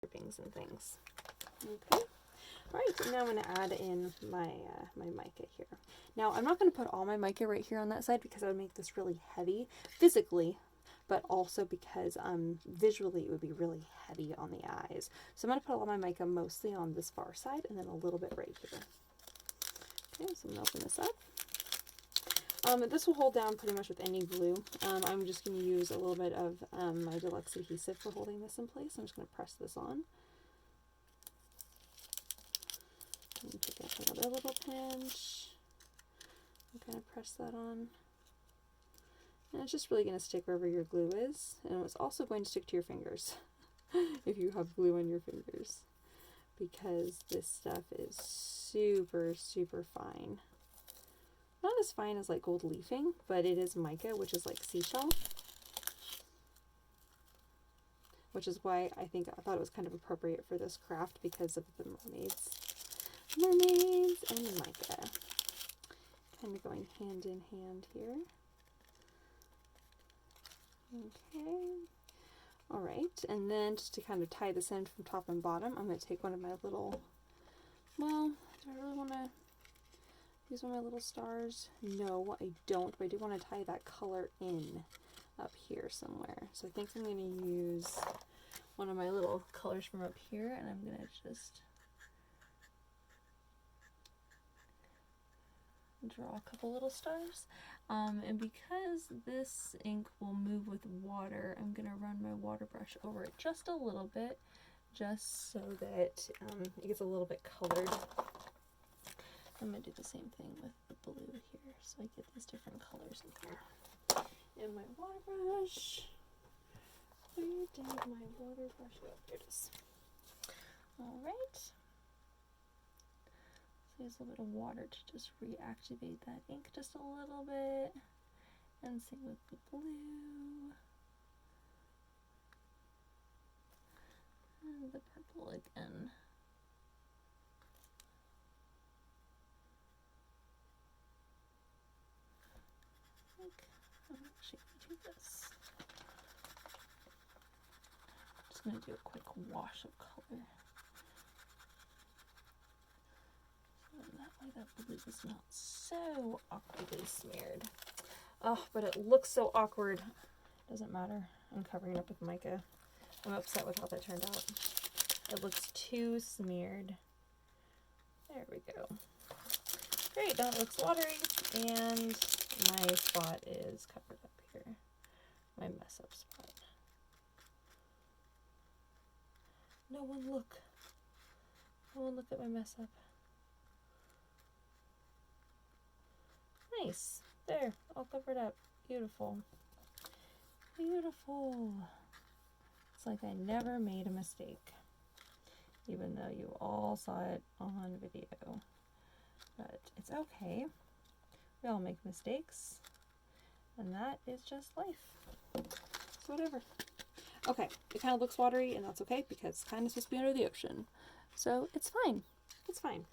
scrapings and things. Okay. All right, and now I'm going to add in my my mica here. Now, I'm not going to put all my mica right here on that side because I would make this really heavy physically, but also because visually it would be really heavy on the eyes. So I'm going to put all my mica mostly on this far side and then a little bit right here. Okay, so I'm going to open this up. This will hold down pretty much with any glue. I'm just going to use a little bit of my deluxe adhesive for holding this in place. I'm just going to press this on. And pick up another little pinch. I'm going to press that on. And it's just really going to stick wherever your glue is. And it's also going to stick to your fingers if you have glue on your fingers, because this stuff is super, super fine. Not as fine as like gold leafing, but it is mica, which is like seashell. Which is why I thought it was kind of appropriate for this craft because of the mermaids. Mermaids and mica. Kind of going hand in hand here. Okay. All right, and then just to kind of tie this in from top and bottom, I'm going to take one of my little, well, do I really want to use one of my little stars? No, I don't, but I do want to tie that color in up here somewhere. So I think I'm going to use one of my little colors from up here, and I'm going to just draw a couple little stars. And because this ink will move with water, I'm going to run my water brush over it just a little bit, just so that it gets a little bit colored. I'm going to do the same thing with the blue here, so I get these different colors in here. And my water brush. Where did my water brush go? There it is. Alright. So use a little bit of water to just reactivate that ink just a little bit. And same with the blue. And the purple again. I'm actually going to do this. Just going to do a quick wash of color. So that way that blue is not so awkwardly smeared. Oh, but it looks so awkward. Doesn't matter. I'm covering it up with mica. I'm upset with how that turned out. It looks too smeared. There we go. Great, now it looks watery, and my spot is covered up here. My mess up spot. No one look. No one look at my mess up. Nice. There, all covered up. Beautiful. Beautiful. It's like I never made a mistake, even though you all saw it on video. But it's okay. We all make mistakes, and that is just life. So whatever. Okay, it kind of looks watery, and that's okay because it's kind of supposed to be under the ocean. So it's fine. It's fine.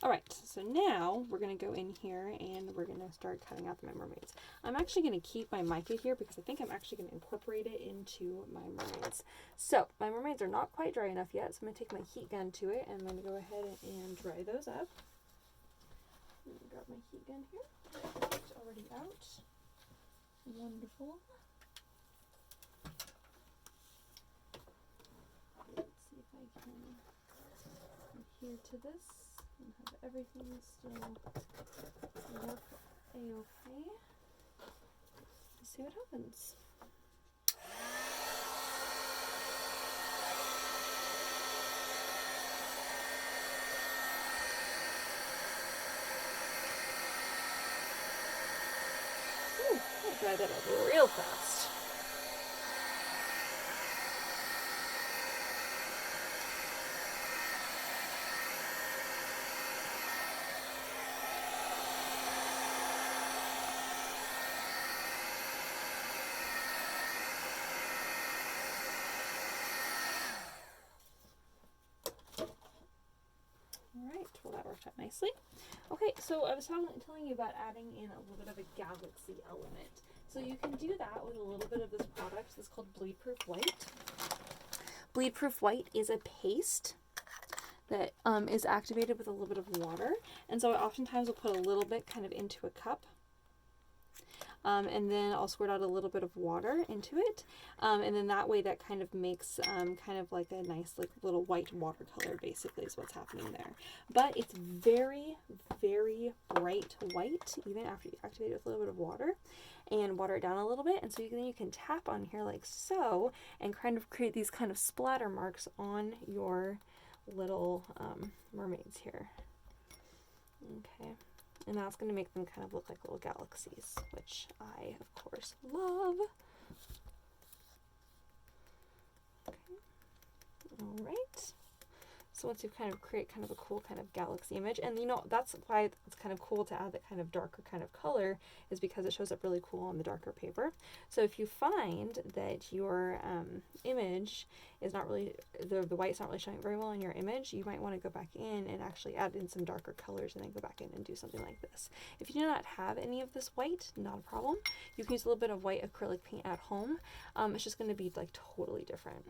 All right, so now we're going to go in here and we're going to start cutting out my mermaids. I'm actually going to keep my mica here because I think I'm actually going to incorporate it into my mermaids. So my mermaids are not quite dry enough yet, so I'm going to take my heat gun to it and I'm going to go ahead and dry those up. I'm going to grab my heat gun here. It's already out. Wonderful. Let's see if I can adhere to this and have everything still work a-okay. Let's see what happens. I'll dry that up real fast. Alright, well that worked out nicely. Okay, so I was telling you about adding in a little bit of a galaxy element. So you can do that with a little bit of this product. This is called Bleed Proof White. Bleed Proof White is a paste that is activated with a little bit of water. And so I oftentimes will put a little bit kind of into a cup. And then I'll squirt out a little bit of water into it. And then that way that kind of makes kind of like a nice like little white watercolor basically is what's happening there. But it's very, very bright white even after you activate it with a little bit of water and water it down a little bit. And so then you can tap on here like so and kind of create these kind of splatter marks on your little mermaids here. Okay. And that's going to make them kind of look like little galaxies, which I, of course, love. Okay. All right. So once you kind of create kind of a cool kind of galaxy image, and you know, that's why it's kind of cool to add that kind of darker kind of color, is because it shows up really cool on the darker paper. So if you find that your image is not really, the white's not really showing very well in your image, you might want to go back in and actually add in some darker colors and then go back in and do something like this. If you do not have any of this white, not a problem. You can use a little bit of white acrylic paint at home. It's just going to be like totally different.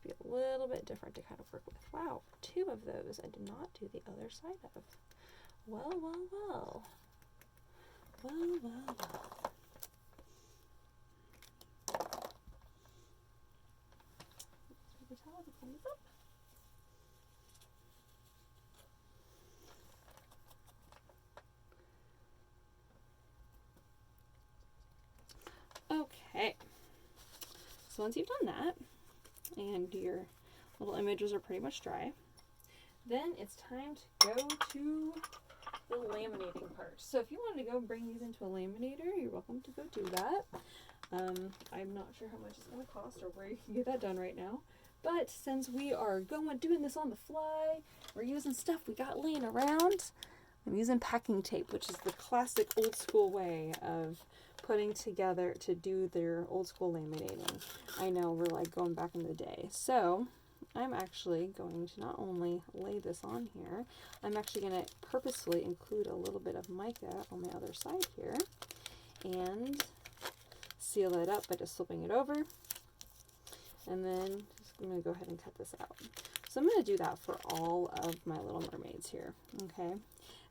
Be a little bit different to kind of work with. Wow, 2 of those. I did not do the other side of. Well, well, well. Well, well, well. Paper towel to clean this up. Okay. So once you've done that, and your little images are pretty much dry, then it's time to go to the laminating part. So if you wanted to go bring these into a laminator, you're welcome to go do that. I'm not sure how much it's going to cost or where you can get that done right now, but since we are doing this on the fly, we're using stuff we got laying around. I'm using packing tape, which is the classic old school way of putting together to do their old school laminating. I know we're like going back in the day. So I'm actually going to not only lay this on here, I'm actually going to purposefully include a little bit of mica on my other side here and seal it up by just flipping it over. And then I'm going to go ahead and cut this out. So I'm going to do that for all of my little mermaids here. Okay.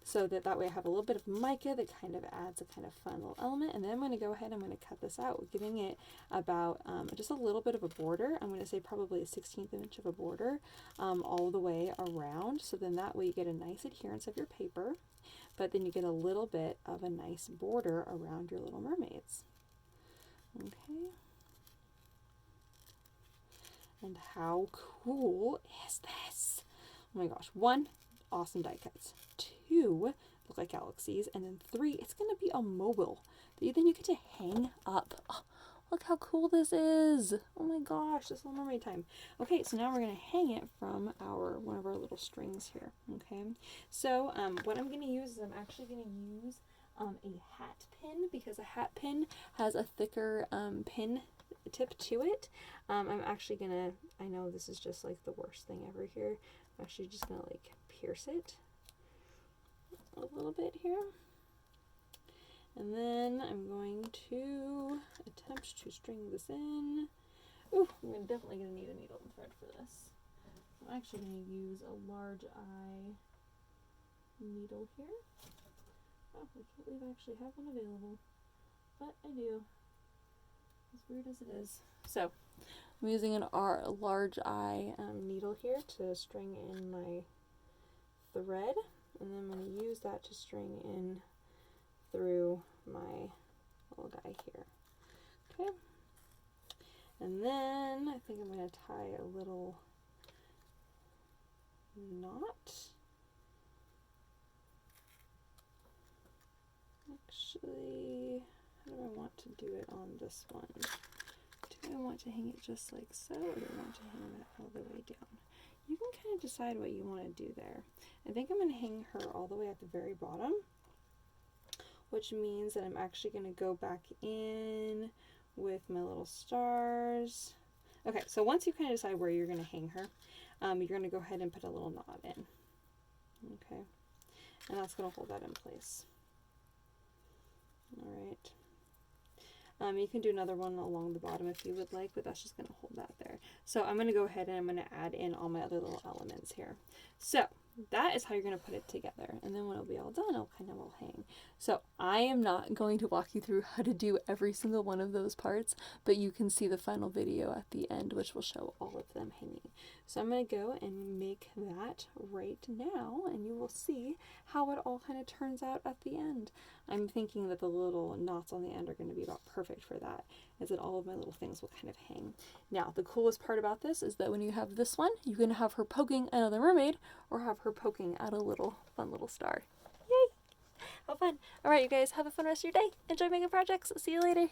So that way I have a little bit of mica that kind of adds a kind of fun little element. And then I'm going to go ahead and I'm going to cut this out, giving it about just a little bit of a border. I'm going to say probably a 1/16 inch of a border all the way around. So then that way you get a nice adherence of your paper, but then you get a little bit of a nice border around your little mermaids. Okay. And how cool is this? Oh my gosh. 1, awesome die cuts. 2, look like galaxies. And then 3, it's going to be a mobile that then you get to hang up. Oh, look how cool this is. Oh my gosh, this little mermaid time. Okay, so now we're going to hang it from one of our little strings here. Okay, so what I'm going to use is I'm actually going to use a hat pin, because a hat pin has a thicker pin tip to it. I'm actually going to, I know this is just like the worst thing ever here. I'm actually just going to like pierce it a little bit here. And then I'm going to attempt to string this in. Ooh, I'm definitely going to need a needle and thread for this. I'm actually going to use a large eye needle here. Oh, I can't believe I actually have one available, but I do. As weird as it is. So I'm using a large eye needle here to string in my thread, and then I'm going to use that to string in through my little guy here. Okay, and then I think I'm going to tie a little knot. Actually, how do I want to do it on this one? Do I want to hang it just like so, or do I want to hang that all the way down? You can kind of decide what you want to do there. I think I'm going to hang her all the way at the very bottom, which means that I'm actually going to go back in with my little stars. Okay, so once you kind of decide where you're going to hang her, you're going to go ahead and put a little knot in. Okay, and that's going to hold that in place. All right. You can do another one along the bottom if you would like, but that's just going to hold that there. So I'm going to go ahead and I'm going to add in all my other little elements here. So that is how you're going to put it together. And then when it'll be all done, it'll kind of all hang. So I am not going to walk you through how to do every single one of those parts, but you can see the final video at the end, which will show all of them hanging. So I'm going to go and make that right now, and you will see how it all kind of turns out at the end. I'm thinking that the little knots on the end are going to be about perfect for that, as that all of my little things will kind of hang. Now, the coolest part about this is that when you have this one, you can have her poking another mermaid, or have her poking at a little fun little star. Yay! How fun! Alright, you guys, have a fun rest of your day. Enjoy making projects. See you later.